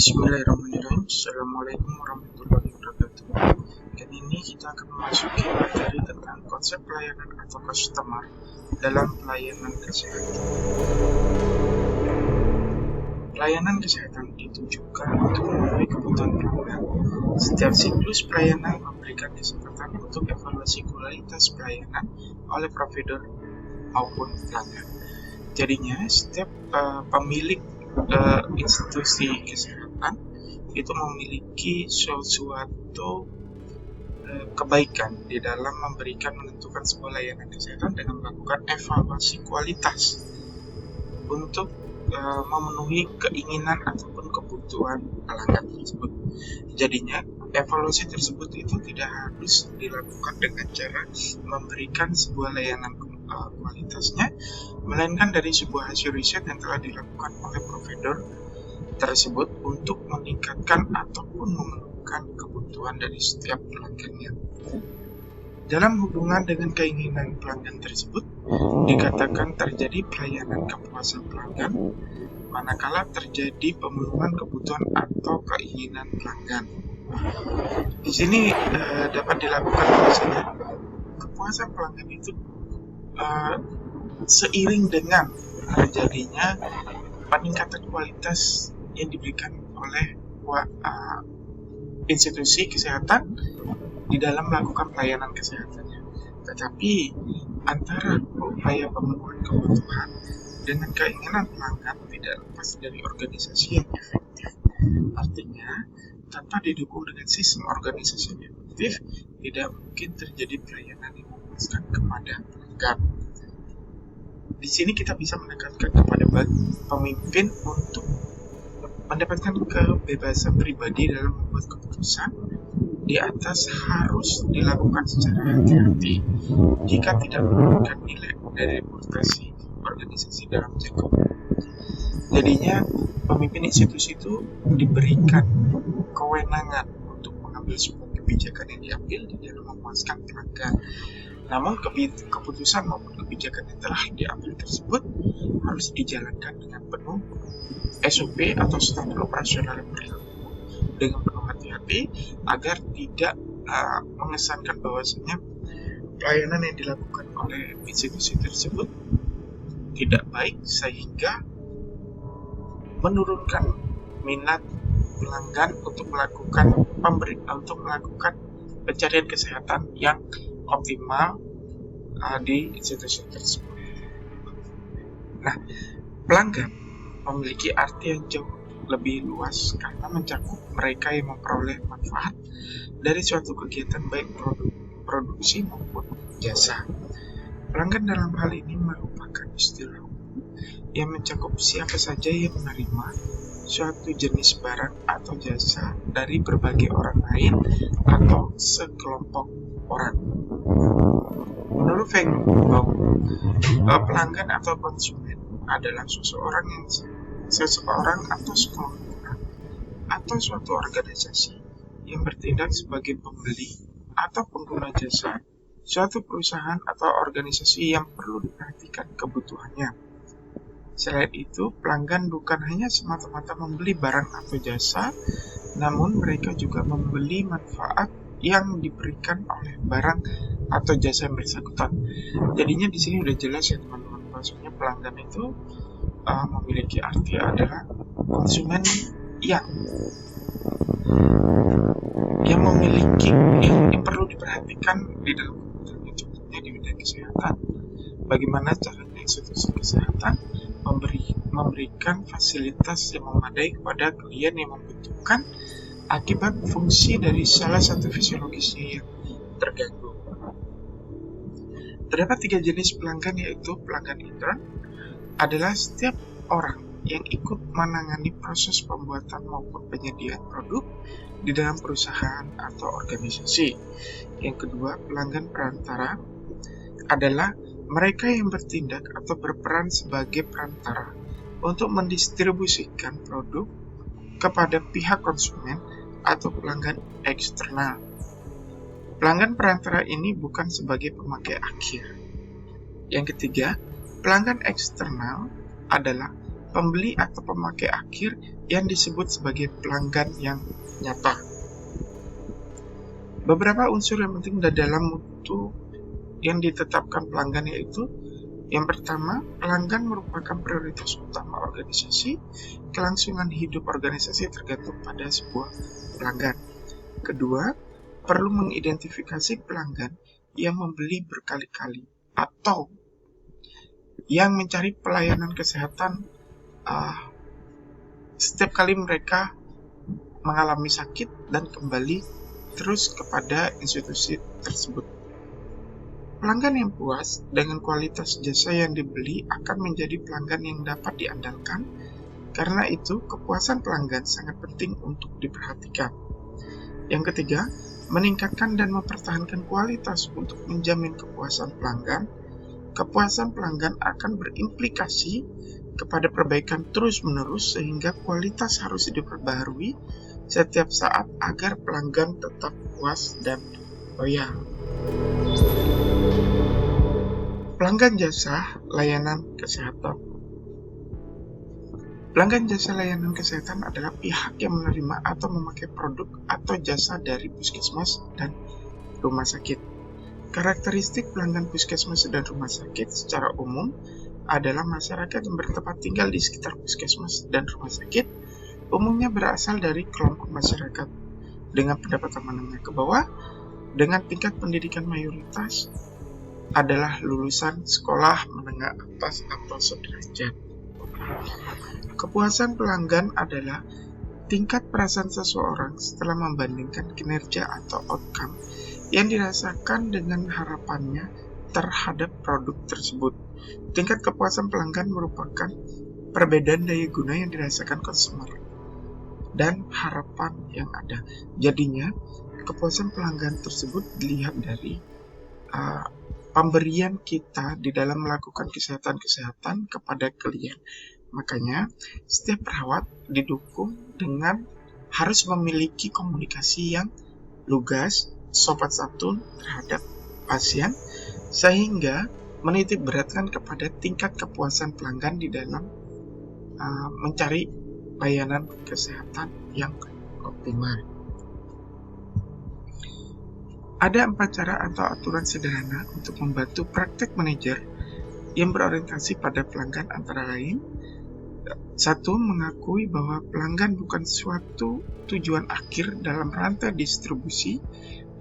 Bismillahirrahmanirrahim. Assalamualaikum warahmatullahi wabarakatuh. Kali ini kita akan memasuki materi tentang konsep pelayanan atau customer dalam pelayanan kesehatan. Pelayanan kesehatan ditujukan untuk memenuhi kebutuhan pelanggan. Setiap siklus pelayanan memberikan kesempatan untuk evaluasi kualitas pelayanan oleh provider maupun pelanggan. Jadinya setiap pemilik institusi kesehatan itu memiliki suatu kebaikan di dalam menentukan sebuah layanan kesehatan dengan melakukan evaluasi kualitas untuk memenuhi keinginan ataupun kebutuhan pelanggan tersebut. Jadinya evaluasi tersebut itu tidak harus dilakukan dengan cara memberikan sebuah layanan kualitasnya, melainkan dari sebuah hasil riset yang telah dilakukan oleh provider tersebut untuk meningkatkan ataupun memenuhkan kebutuhan dari setiap pelanggannya. Dalam hubungan dengan keinginan pelanggan tersebut, dikatakan terjadi pelayanan kepuasan pelanggan, manakala terjadi pemenuhan kebutuhan atau keinginan pelanggan. Di sini dapat dilakukan biasanya kepuasan pelanggan itu seiring dengan terjadinya peningkatan kualitas yang diberikan oleh institusi kesehatan di dalam melakukan pelayanan kesehatannya. Tetapi antara upaya pemenuhan kebutuhan dengan keinginan pelanggan tidak lepas dari organisasi yang efektif. Artinya, tanpa didukung dengan sistem organisasi yang efektif, tidak mungkin terjadi pelayanan yang memuaskan kepada pelanggan. Di sini kita bisa menekankan kepada pemimpin untuk mendapatkan kebebasan pribadi dalam membuat keputusan di atas harus dilakukan secara hati-hati jika tidak menurunkan nilai dari reputasi organisasi dalam jangka waktu. Jadinya pemimpin institusi itu diberikan kewenangan untuk mengambil sebuah kebijakan yang diambil di dalam memuaskan pelanggan. Namun keputusan maupun kebijakan yang telah diambil tersebut harus dijalankan dengan penuh SOP atau standar operasional yang berlaku dengan penuh hati-hati agar tidak mengesankan bahwasanya pelayanan yang dilakukan oleh institusi tersebut tidak baik sehingga menurunkan minat pelanggan untuk melakukan pencarian kesehatan yang optimal di institusi tersebut. Nah, pelanggan memiliki arti yang jauh lebih luas karena mencakup mereka yang memperoleh manfaat dari suatu kegiatan baik produksi maupun jasa. Pelanggan dalam hal ini merupakan istilah yang mencakup siapa saja yang menerima suatu jenis barang atau jasa dari berbagai orang lain atau sekelompok orang. Menurut Feng Bao, pelanggan atau konsumen adalah seseorang atau sekelompok orang atau suatu organisasi yang bertindak sebagai pembeli atau pengguna jasa suatu perusahaan atau organisasi yang perlu diperhatikan kebutuhannya. Selain itu, pelanggan bukan hanya semata-mata membeli barang atau jasa, namun mereka juga membeli manfaat yang diberikan oleh barang atau jasa yang bersangkutan. Jadinya di sini udah jelas ya teman-teman, maksudnya pelanggan itu memiliki arti adalah konsumen yang memiliki yang perlu diperhatikan di dalam kebutuhannya, contohnya di bidang kesehatan. Bagaimana caranya institusi kesehatan memberikan fasilitas yang memadai kepada klien yang membutuhkan akibat fungsi dari salah satu fisiologisnya yang terganggu. Terdapat 3 jenis pelanggan, yaitu pelanggan intern adalah setiap orang yang ikut menangani proses pembuatan maupun penyediaan produk di dalam perusahaan atau organisasi. Yang kedua, pelanggan perantara adalah mereka yang bertindak atau berperan sebagai perantara untuk mendistribusikan produk kepada pihak konsumen atau pelanggan eksternal. Pelanggan perantara ini bukan sebagai pemakai akhir. Yang ketiga, pelanggan eksternal adalah pembeli atau pemakai akhir yang disebut sebagai pelanggan yang nyata. Beberapa unsur yang penting dalam mutu yang ditetapkan pelanggan yaitu: yang pertama, pelanggan merupakan prioritas utama organisasi. Kelangsungan hidup organisasi tergantung pada sebuah pelanggan. Kedua, perlu mengidentifikasi pelanggan yang membeli berkali-kali atau yang mencari pelayanan kesehatan setiap kali mereka mengalami sakit dan kembali terus kepada institusi tersebut. Pelanggan yang puas dengan kualitas jasa yang dibeli akan menjadi pelanggan yang dapat diandalkan. Karena itu, kepuasan pelanggan sangat penting untuk diperhatikan. Yang ketiga, meningkatkan dan mempertahankan kualitas untuk menjamin kepuasan pelanggan. Kepuasan pelanggan akan berimplikasi kepada perbaikan terus-menerus sehingga kualitas harus diperbaharui setiap saat agar pelanggan tetap puas dan loyal. Pelanggan jasa layanan kesehatan. Pelanggan jasa layanan kesehatan adalah pihak yang menerima atau memakai produk atau jasa dari puskesmas dan rumah sakit. Karakteristik pelanggan puskesmas dan rumah sakit secara umum adalah masyarakat yang bertempat tinggal di sekitar puskesmas dan rumah sakit, umumnya berasal dari kelompok masyarakat dengan pendapatan menengah ke bawah, dengan tingkat pendidikan mayoritas adalah lulusan sekolah menengah atas atau sederajat. Kepuasan pelanggan adalah tingkat perasaan seseorang setelah membandingkan kinerja atau outcome yang dirasakan dengan harapannya terhadap produk tersebut. Tingkat kepuasan pelanggan merupakan perbedaan daya guna yang dirasakan konsumer dan harapan yang ada. Jadinya, kepuasan pelanggan tersebut dilihat dari pemberian kita di dalam melakukan kesehatan kepada klien. Makanya, setiap perawat didukung dengan harus memiliki komunikasi yang lugas, sopan santun terhadap pasien, sehingga menitik beratkan kepada tingkat kepuasan pelanggan di dalam mencari layanan kesehatan yang optimal. Ada 4 cara atau aturan sederhana untuk membantu praktek manajer yang berorientasi pada pelanggan, antara lain: 1. Mengakui bahwa pelanggan bukan suatu tujuan akhir dalam rantai distribusi,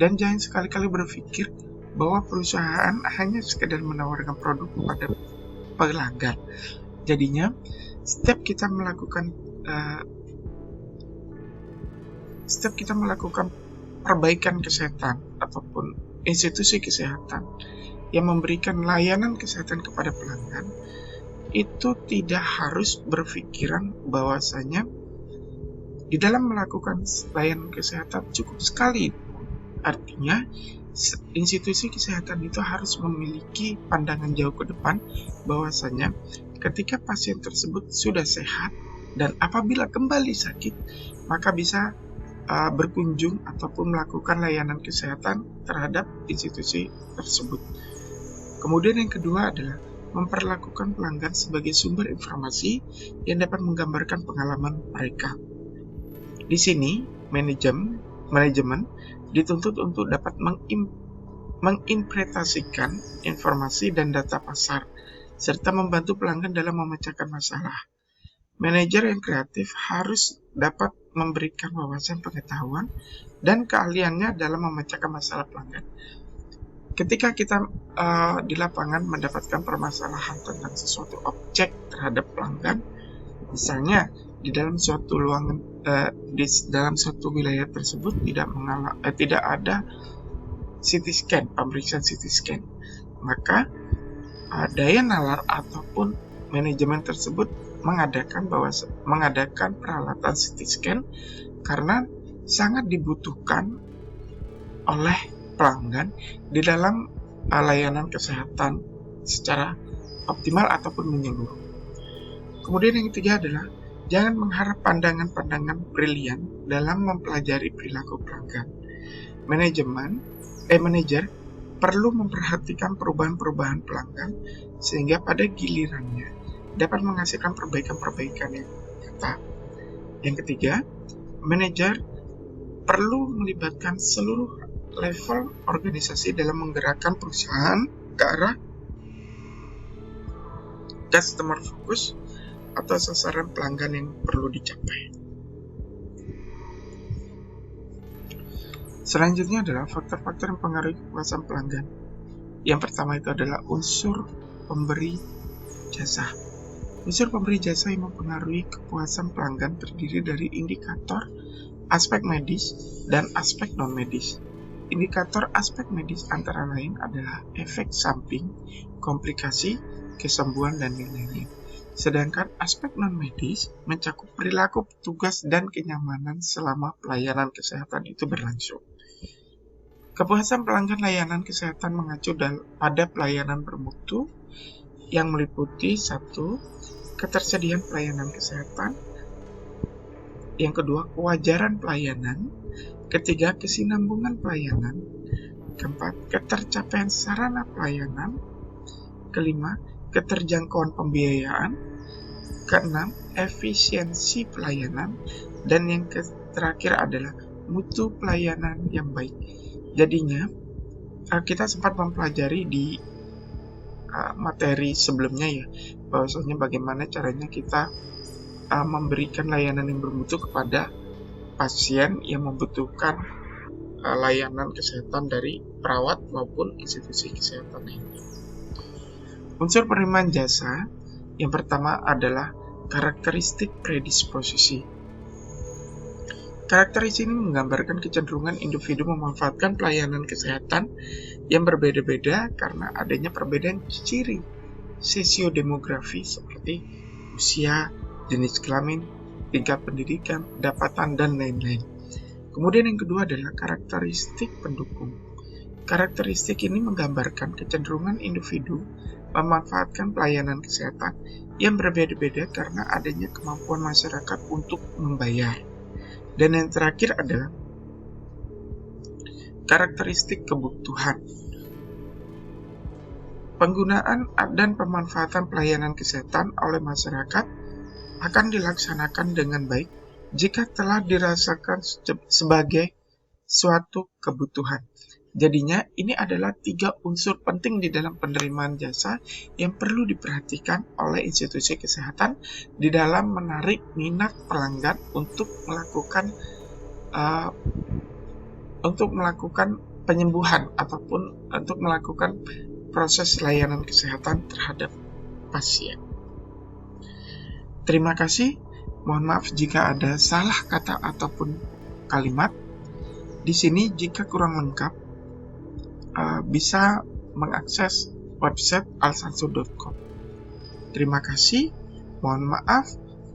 dan jangan sekali-kali berpikir bahwa perusahaan hanya sekedar menawarkan produk kepada pelanggan. Jadinya, setiap kita melakukan perbaikan kesehatan ataupun institusi kesehatan yang memberikan layanan kesehatan kepada pelanggan, itu tidak harus berpikiran bahwasanya di dalam melakukan layanan kesehatan cukup sekali. Artinya, institusi kesehatan itu harus memiliki pandangan jauh ke depan bahwasanya ketika pasien tersebut sudah sehat dan apabila kembali sakit, maka bisa berkunjung ataupun melakukan layanan kesehatan terhadap institusi tersebut. Kemudian yang kedua adalah memperlakukan pelanggan sebagai sumber informasi yang dapat menggambarkan pengalaman mereka. Di sini, manajemen dituntut untuk dapat menginterpretasikan informasi dan data pasar, serta membantu pelanggan dalam memecahkan masalah. Manajer yang kreatif harus dapat memberikan wawasan pengetahuan dan keahliannya dalam memecahkan masalah pelanggan. Ketika kita di lapangan mendapatkan permasalahan tentang sesuatu objek terhadap pelanggan, misalnya di dalam suatu ruangan, di dalam suatu wilayah tersebut tidak ada CT scan, pemeriksaan CT scan, maka daya nalar ataupun manajemen tersebut mengadakan peralatan CT scan karena sangat dibutuhkan oleh pelanggan di dalam layanan kesehatan secara optimal ataupun menyeluruh. Kemudian yang ketiga adalah jangan mengharap pandangan-pandangan brilian dalam mempelajari perilaku pelanggan. Manajer perlu memperhatikan perubahan-perubahan pelanggan sehingga pada gilirannya dapat menghasilkan perbaikan-perbaikan yang nyata. Yang ketiga, manajer perlu melibatkan seluruh level organisasi dalam menggerakkan perusahaan ke arah customer focus atau sasaran pelanggan yang perlu dicapai. Selanjutnya adalah faktor-faktor yang mempengaruhi kepuasan pelanggan. Yang pertama itu adalah unsur pemberi jasa. Unsur pemberi jasa yang mempengaruhi kepuasan pelanggan terdiri dari indikator aspek medis dan aspek non-medis. Indikator aspek medis antara lain adalah efek samping, komplikasi, kesembuhan, dan lain-lain. Sedangkan aspek non-medis mencakup perilaku petugas dan kenyamanan selama pelayanan kesehatan itu berlangsung. Kepuasan pelanggan layanan kesehatan mengacu pada pelayanan bermutu yang meliputi 1. Ketersediaan pelayanan kesehatan. Yang kedua, kewajaran pelayanan. Ketiga, kesinambungan pelayanan. Keempat, ketercapaian sarana pelayanan. Kelima, keterjangkauan pembiayaan. Keenam, efisiensi pelayanan. Dan yang terakhir adalah mutu pelayanan yang baik. Jadinya, kita sempat mempelajari di materi sebelumnya ya, bahwasanya bagaimana caranya kita memberikan layanan yang bermutu kepada pasien yang membutuhkan layanan kesehatan dari perawat maupun institusi kesehatan lainnya. Unsur penerimaan jasa yang pertama adalah karakteristik predisposisi. Karakteristik ini menggambarkan kecenderungan individu memanfaatkan pelayanan kesehatan yang berbeda-beda karena adanya perbedaan ciri sosiodemografi seperti usia, jenis kelamin, tingkat pendidikan, pendapatan, dan lain-lain. Kemudian yang kedua adalah karakteristik pendukung. Karakteristik ini menggambarkan kecenderungan individu memanfaatkan pelayanan kesehatan yang berbeda-beda karena adanya kemampuan masyarakat untuk membayar. Dan yang terakhir adalah karakteristik kebutuhan. Penggunaan dan pemanfaatan pelayanan kesehatan oleh masyarakat akan dilaksanakan dengan baik jika telah dirasakan sebagai suatu kebutuhan. Jadinya ini adalah 3 unsur penting di dalam penerimaan jasa yang perlu diperhatikan oleh institusi kesehatan di dalam menarik minat pelanggan untuk melakukan penyembuhan ataupun untuk melakukan proses layanan kesehatan terhadap pasien. Terima kasih. Mohon maaf jika ada salah kata ataupun kalimat. Di sini jika kurang lengkap, bisa mengakses website alsansu.com. Terima kasih. Mohon maaf.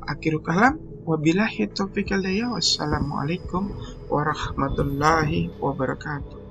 Akhirul kalam. Wabillahi taufiq wal hidayah. Wassalamualaikum warahmatullahi wabarakatuh.